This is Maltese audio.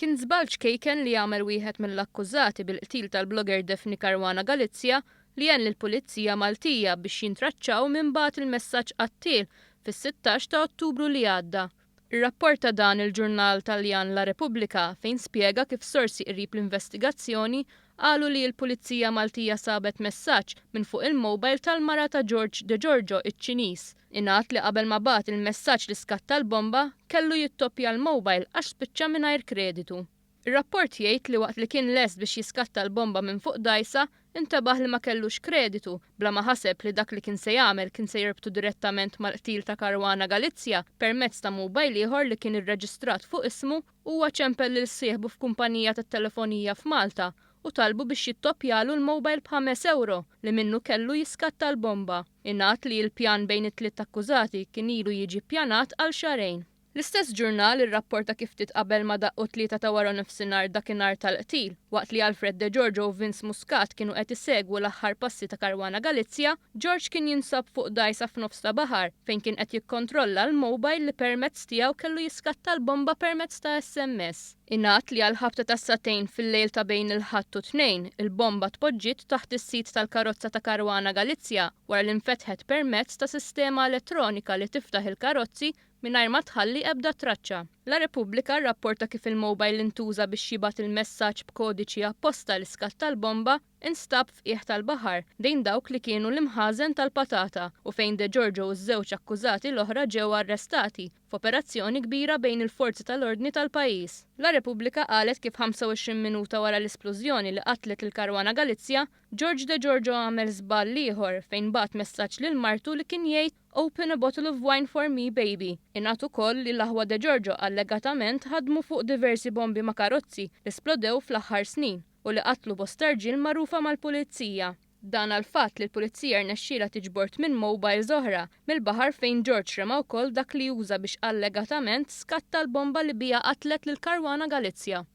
Kien żball ċkejken li jagħmel wieħed mill-akkużati bil-qtil tal-blogger Daphne Caruana Galizia li għen lill-Pulizija Maltija biex jintraċċaw minn bagħat il-messaġġ qattil fis-16 ta' Ottubru li għadda. Ir-rapport ta' dan il-ġurnal Taljan La Repubblika fejn spjega kif sorsi qrib l-investigazzjoni qalu li l-Pulizija Maltija sabet messaġġ minn fuq il-mobile tal-mara ta' George De Giorgio iċ-Ċiniż. Ingħad li qabel ma bagħat il-messaġġ li skatta l-bomba kellu jittoppja l-mobile għax spiċċa mingħajr kreditu. Ir-rapport jgħid li waqt li kien lest biex jiskatta l-bomba minn fuq dajsa, intabaħ li ma kellux kreditu bla ma ħaseb li dak li kien se jagħmel kien se jirbtu direttament mal-qtil ta' Caruana Galizia permezz ta' mobile ieħor li kien irreġistrat fuq ismu huwa ċempel lil sieħbu f'kumpanija tat-telefonija f'Malta u talbu biex jittoppjalu l-mobile b'5 € li minnu kellu jiskatta l-bomba. Ingħad li l-pjan bejn it-tliet akkużati kien ilu jiġi ppjanat għal xarejn. L-istess ġurnal irrapporta kif titqabel ma daqqu 3 ta' wara nofsinhar dakinhar tal-qtil, waqt li Alfred De Giorgio u Vince Muscat kienu qed isegwu l-aħħar passi ta' Caruana Galizia, George kien jinsab fuq dajsa f'nofs ta' baħar fejn kien qed jikkontrolla l-mobile li permezz tiegħu kellu jiskatta l-bomba permezz ta' SMS. Ingħad li għal-ħabta ta' satejn fil-lejl ta' bejn il-ħadd u tnejn, il-bomba tpoġġiet taħt is-sit tal-karozza ta' Caruana Galizia wara li nfetħet permezz ta' sistema elettronika li tiftaħ il-karozzi mingħajr ma tħalli ebda traċċa. La Repubblika rrapporta kif il-mobile intuża biex jibgħat il-messaġġ b'kodiċi apposta li skatta l-bomba instab f'qiegħ tal-baħar dejn dawk li kienu l-imħażen tal-patata u fejn De Giorgio u ż-żewġ akkużati l-oħra ġew arrestati f'operazzjoni kbira bejn il-forzi tal-ordni tal-pajjiż. La Repubblika qalet kif 25 minuta wara l-esplużjoni li qatlet il-Caruana Galizia, George De Giorgio għamel żball ieħor fejn bagħat messaġġ lil martu li kien jgħid "Open a bottle of wine for me, baby". Ingħad ukoll li l-aħwa De Giorgio allegatament ħadmu fuq diversi bombi ma' karozzi li splodew fl-aħħar snin u li qatlu bosta rġiel magħrufa mal-pulizija. Dan għal fatt li l-pulizija rnexxiela tiġbor minn mobiles oħra mill-baħar fejn George rema wkoll dak li juża biex allegatament skatta l-bomba li bija qatlet lil Caruana Galizia.